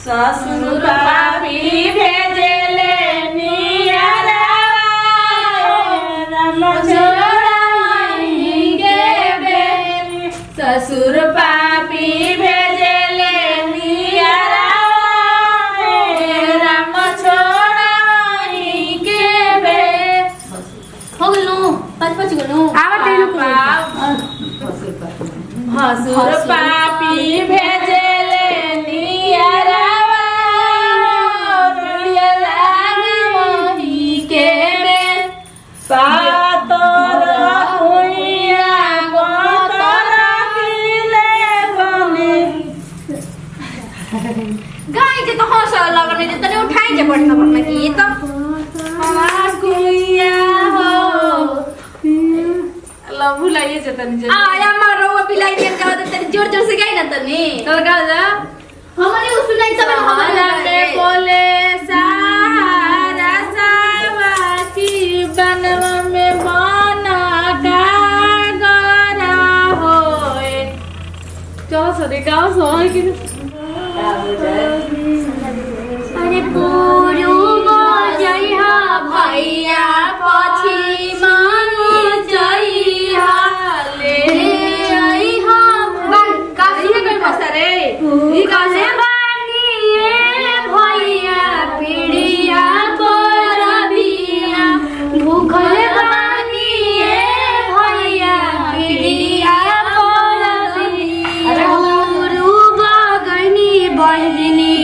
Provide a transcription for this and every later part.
ससुर पापी भेजेले नियरा राम छोड़ाई के बेर ससुर पापी भेजेले नियरा राम छोड़ाई के बेर हो गलो पाँच गलो आवते भसुर पापी भेजेले नियरा पातर कुइया पातर किले बने गाय के तो हंस लगने जे तने उठाई जे पड़ना पड़ना की तो कुइया हो लव लाइए जे तने जे आया मारो बिलाई के गाव तने जोर जोर से गाई ना तने तोर गाव जा हमने उ सुनाई सब हमारा में बोले सहारा सावा की बनव में बना का गरा होए चलो सरे गाँव सो कि अरे पुरु जइहा भैया पछि मानु जइहा ले आइहा बन काशी के कोई मसरे ई कासे बानिए भैया पीड़िया परबिया भूखले बानिए भैया पीड़िया परबिया अरे पुरु बगनी बहिनी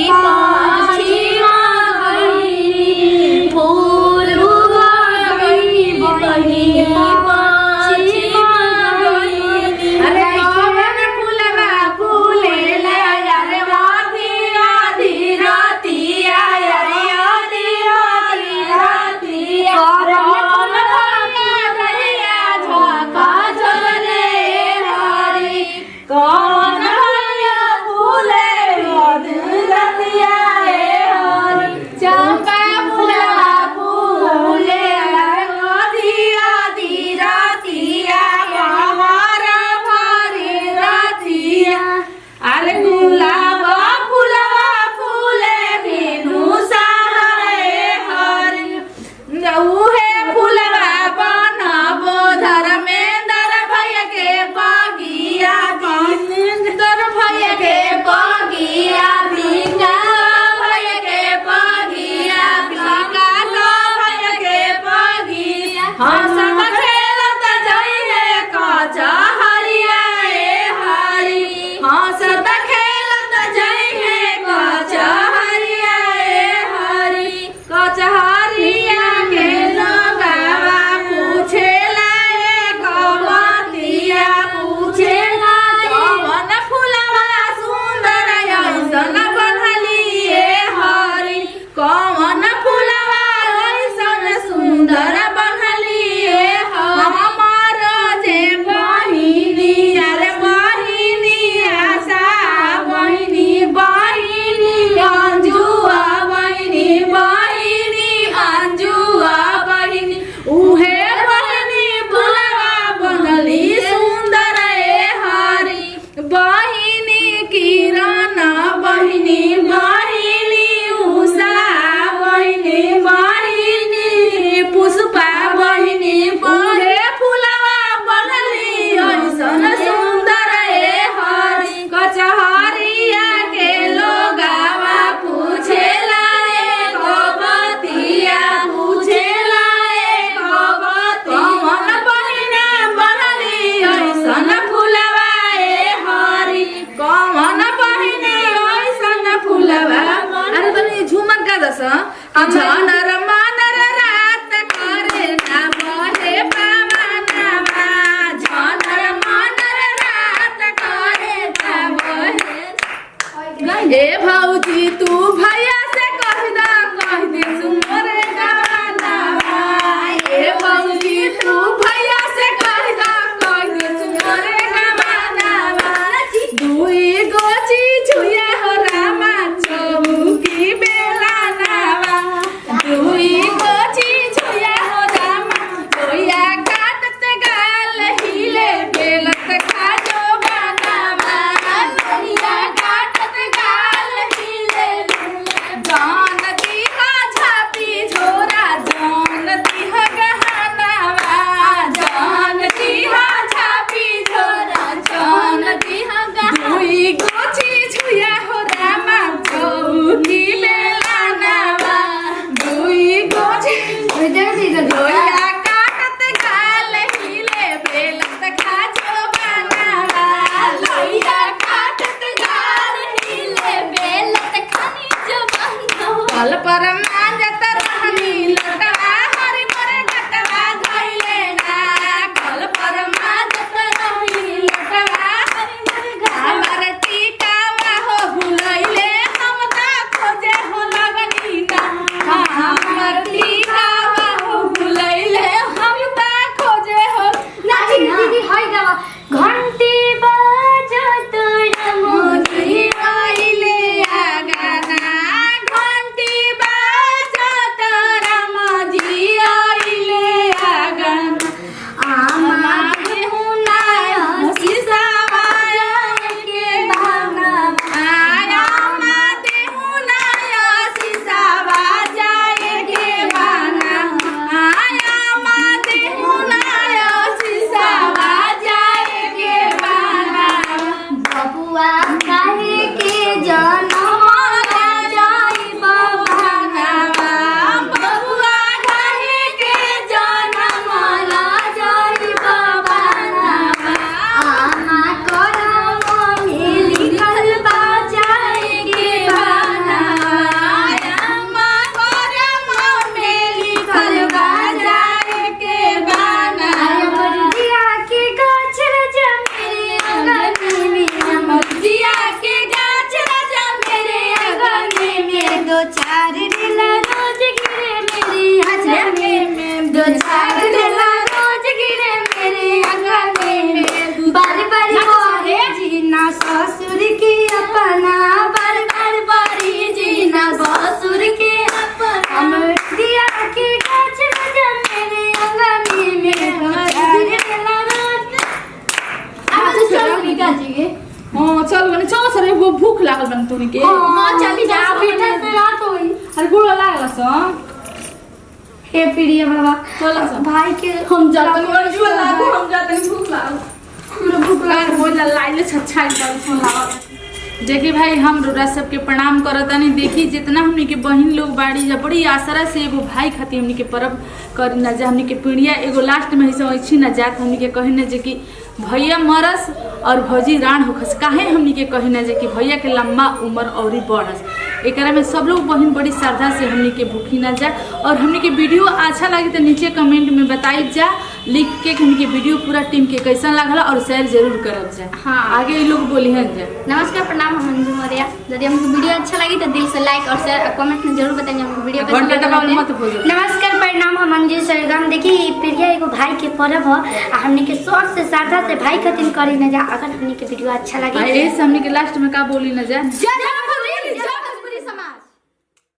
झनर मानर रात करे ना बहे पवनवा झनर मानर रात करे ना बहे ए भौजी तू भैया से कह दे सुमर गानवा ए भौजी तू भैया से कह दे सुमर गानवा दुई गोची छुए हो रामा चौकी बेला नावा कल पर मांजत रहनी लोटवा हरि मोरे घटवा धइले ना कल पर मांजत रहनी लोटवा हरि मोरे घटवा हमर टीकावा हो भुलैले हम ता खोजे हो लगनी ना हमर टीकावा हो भुलैले हम ता खोजे हो नाची दीदी हाय गावा घंटी बजत मोदी आइले आगाना घंटी बजत रामजी आइले आगाना आमा हुना सीसावा के भावना आया माते हुना सीसावा जाए के भावना आया माते हुना सीसावा जाए के भावना बबुआ काहे के जनम जाई बबुआ बबुआ काहे के जनम जाई बबुआ आमा करम में लिखल बा जाए के भाना अम्मा करम में लिखल बा जाए के बाना मरिया के गाछ जमेरे अंगने में मजिया के गाछ राजा मेरे आंगने में दो चार डेला रोज गिरे मेरे आंगने में दो चार डेला रोज गिरे मेरे आंगने में बारी बारी बोले जीना ससुर की अपना बार बार बारी जीना ससुर की अपना मरिया के गाछ जमेरे अंगने में दो चार डेला रोज अब तो चल निका जी हां चल बने चल सरे वो भूख लागल बन तोनी के हां चली जा बेटा से रात होई अरे गुड़ लागल स हे प्रिय बाबा चल स भाई के हम जाते जुआ लागो हम जाते भूख लागल हमरा भूख लागल बोला लाइले छछाई पर सुन लागल देखी भाई हम रोरा सबके प्रणाम करतानी देखी जितना हमनी के बहन लोग बाड़ी जा बड़ी आसरा से एगो भाई खातिर हमनी के पर्व करी ना जा हमनी के पीढ़िया एगो लास्ट में ऐसे अच्छी ना जात हमनी के कहे ना जे कि भैया मरस और भौजी राण होखस काहे हमनी के कहे ना जे कि भैया के लंबा उम्र औरी बढ़स एकरा में सब लोग बहन बड़ी श्रद्धा से हमनी के भूखी ना जा और हमनी के वीडियो अच्छा लगे तो नीचे कमेंट में बताई जा लिख के हमनी के वीडियो पूरा टीम के कैसा लागला और शेयर जरूर करब जा हाँ। आगे ये लोग बोली हैं जा नमस्कार प्रणाम हम मंजू मौर्य यदि हमको वीडियो अच्छा लगी तो दिल से लाइक और शेयर और कमेंट में जरूर बताएंगे हमको वीडियो कैसा घंटा लगा दबाओ मत भूलो। नमस्कार प्रणाम हम मंजू सरगम देखिए प्रिया एगो भाई के पर्व हो हमने के शौक से श्रद्धा से भाई खातिर करी ना जा अगर हमने के वीडियो अच्छा लगे ऐसे हमनी के लास्ट में का बोली ना जा जय